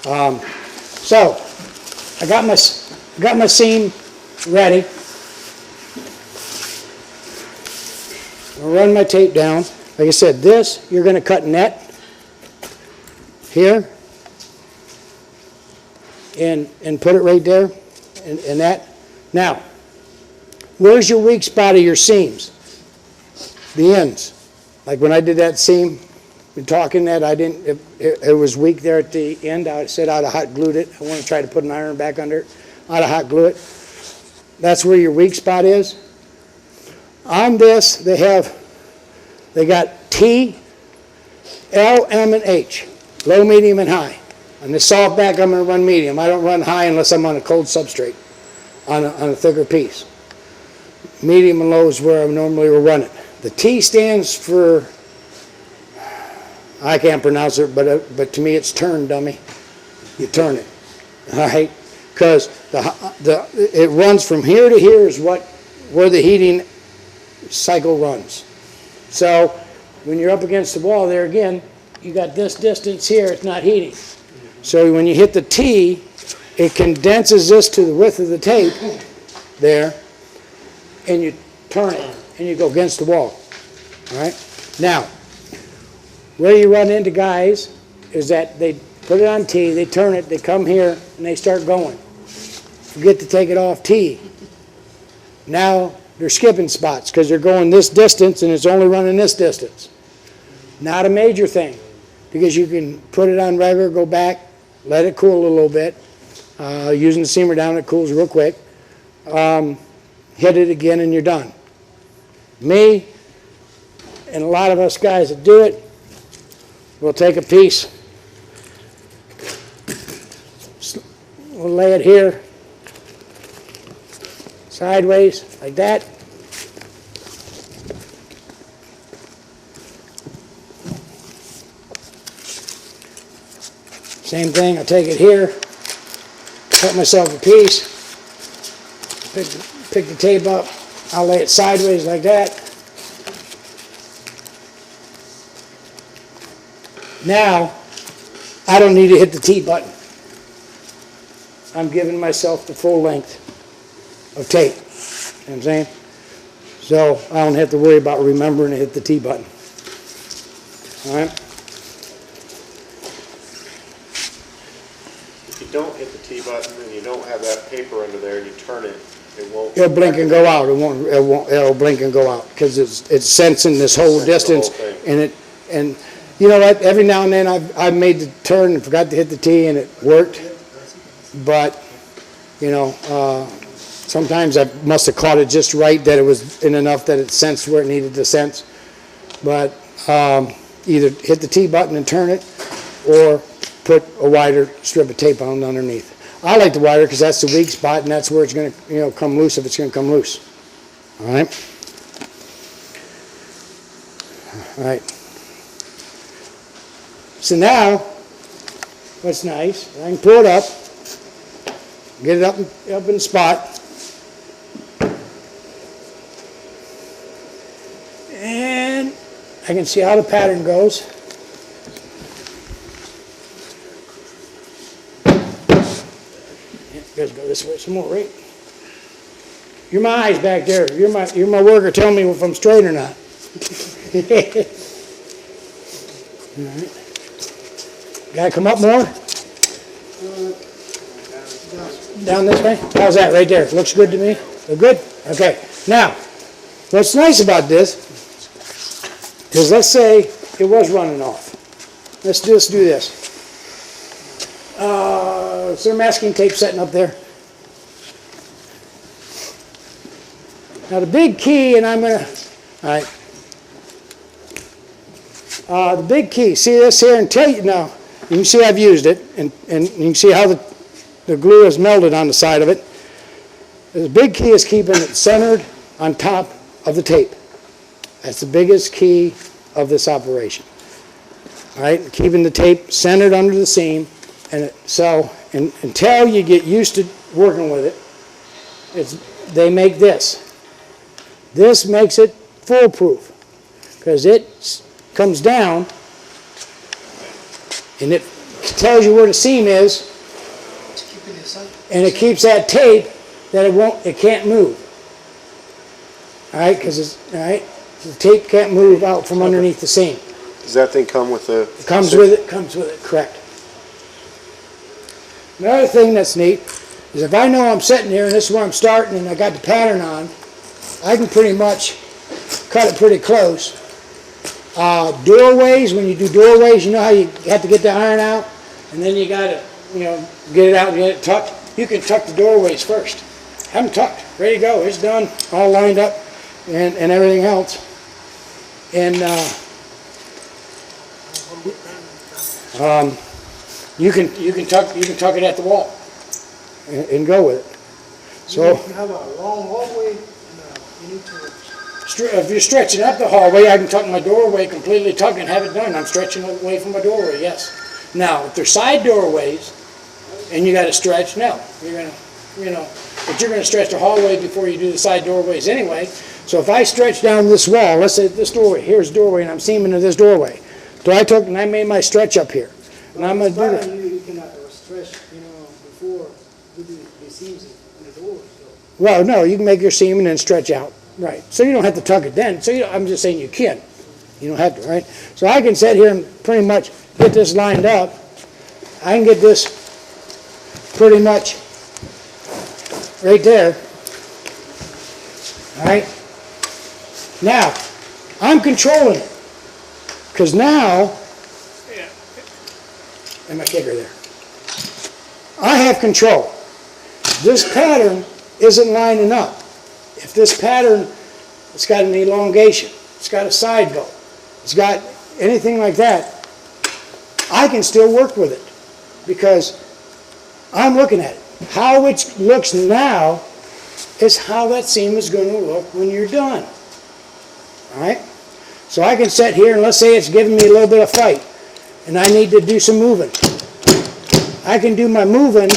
So I got my seam ready. I'll run my tape down. Like I said, this you're going to cut net here and put it right there and that. Now, where's your weak spot of your seams? The ends. Like when I did that seam, been talking that I didn't, it was weak there at the end. I said I'd have hot glued it. I want to try to put an iron back under it. I'd have hot glue it. That's where your weak spot is. On this, they got T, L, M, and H. Low, medium, and high. On the soft back, I'm going to run medium. I don't run high unless I'm on a cold substrate, on a thicker piece. Medium and low is where I normally will run it. The T stands for, I can't pronounce it, but to me it's turn, dummy. You turn it, all right? Because it runs from here to here is where the heating cycle runs. So when you're up against the wall there again, you got this distance here, it's not heating. So when you hit the T, it condenses this to the width of the tape there, and you turn it, and you go against the wall. All right? Now, where you run into guys is that they put it on T, they turn it, they come here, and they start going. Forget to take it off T. Now they're skipping spots because they're going this distance, and it's only running this distance. Not a major thing, because you can put it on regular, go back, let it cool a little bit. Using the SeamerDown, it cools real quick. Hit it again, and you're done. Me and a lot of us guys that do it, we'll take a piece, we'll lay it here, sideways, like that. Same thing, I'll take it here, cut myself a piece, pick the tape up, I'll lay it sideways like that. Now, I don't need to hit the T button. I'm giving myself the full length of tape. You know what I'm saying? So I don't have to worry about remembering to hit the T button. All right? If you don't hit the T button and you don't have that paper under there and you turn it, it won't. It'll blink and go out. It'll blink and go out because it's sensing this whole distance, and you know what? Every now and then I've made the turn and forgot to hit the T and it worked, but you know sometimes I must have caught it just right that it was in enough that it sensed where it needed to sense. But either hit the T button and turn it, or put a wider strip of tape on underneath. I like the wider because that's the weak spot, and that's where it's going to, come loose if it's going to come loose. All right. All right. So now, what's nice, I can pull it up, get it up in the spot, and I can see how the pattern goes. You guys go this way some more, right? You're my eyes back there. You're my worker. Tell me if I'm straight or not. All right. Gotta come up more? Down this way? How's that right there? Looks good to me? Look good? Okay. Now, what's nice about this is, let's say it was running off. Let's just do this. Is there masking tape setting up there? Now the big key, and I'm going to, all right. The big key, see this here, and tell you now, you can see I've used it, and you can see how the glue is melted on the side of it. The big key is keeping it centered on top of the tape. That's the biggest key of this operation. All right, keeping the tape centered under the seam, and until you get used to working with it, they make this. This makes it foolproof because it comes down and it tells you where the seam is, and it keeps that tape that it can't move. All right, because the tape can't move out from underneath the seam. Does that thing come with the? It comes with it, correct. Another thing that's neat is if I know I'm sitting here and this is where I'm starting and I got the pattern on, I can pretty much cut it pretty close. Doorways, when you do doorways, you know how you have to get the iron out and then you got to, get it out and get it tucked. You can tuck the doorways first. Have them tucked, ready to go. It's done, all lined up and everything else. And you can tuck it at the wall and go with it. So If you have a long hallway, you need to. if you're stretching up the hallway, I can tuck my doorway completely tucked and have it done. I'm stretching away from my doorway, yes. Now, if they're side doorways and you got to stretch, no, you're gonna, but you're gonna stretch the hallway before you do the side doorways anyway. So if I stretch down this wall, let's say this doorway, here's the doorway, and I'm seaming to this doorway. So I took and I made my stretch up here, and I'm gonna do that. You cannot stretch, before you do the seams in the door. So. Well, no, you can make your seam and then stretch out, right? So you don't have to tuck it then. So I'm just saying you can. You don't have to, right? So I can sit here and pretty much get this lined up. I can get this pretty much right there. All right? Now, I'm controlling it. Because now, and my kicker there, I have control. This pattern isn't lining up. If this pattern, it's got an elongation, it's got a side bow, it's got anything like that, I can still work with it because I'm looking at it. How it looks now is how that seam is going to look when you're done. All right? So I can sit here and let's say it's giving me a little bit of fight and I need to do some moving. I can do my moving,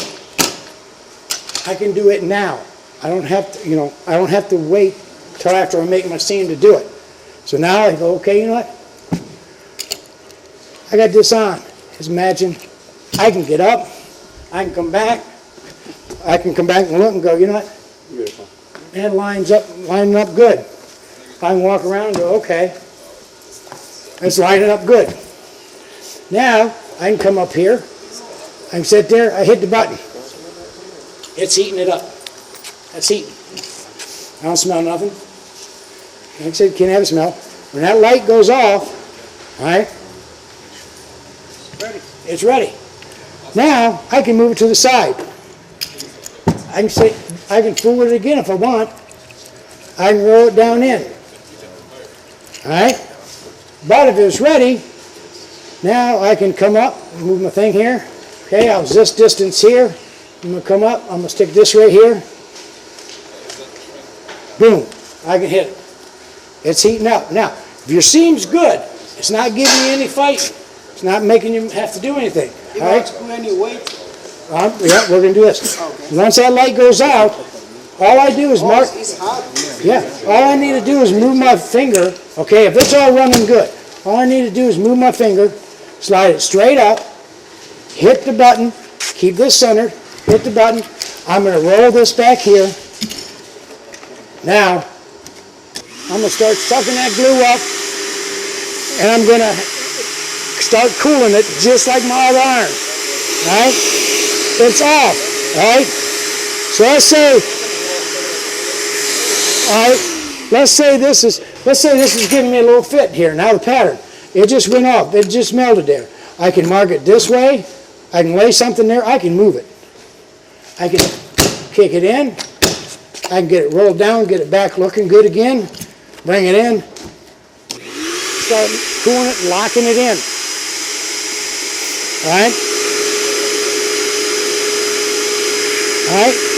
I can do it now. I don't have to, I don't have to wait till after I make my seam to do it. So now I go, okay, you know what? I got this on. Just imagine I can get up, I can come back, I can come back and look and go, you know what? Beautiful. And lining up good. I can walk around and go, okay, it's lining up good. Now I can come up here, I can sit there, I hit the button. It's heating it up. That's heating. I don't smell nothing. Like I said, can't have a smell. When that light goes off, all right, it's ready. Now I can move it to the side. I can fool with it again if I want. I can roll it down in. All right? But if it's ready, now I can come up, move my thing here. Okay, I was this distance here. I'm going to come up, I'm going to stick this right here. Boom, I can hit it. It's heating up. Now, if your seam's good, it's not giving you any fight. It's not making you have to do anything. You all right? want to put any weight? Yeah, we're going to do this. Okay. Once that light goes out, all I do is mark. It's hot. Yeah, all I need to do is move my finger. Okay, if it's all running good, all I need to do is move my finger, slide it straight up, hit the button, keep this centered, hit the button. I'm going to roll this back here. Now, I'm going to start sucking that glue up, and I'm going to start cooling it just like my other iron. All right? It's off. All right? So let's say this is giving me a little fit here. Now the pattern, it just went off. It just melted there. I can mark it this way. I can lay something there. I can move it. I can kick it in. I can get it rolled down, get it back looking good again. Bring it in. Start cooling it, locking it in. All right? All right?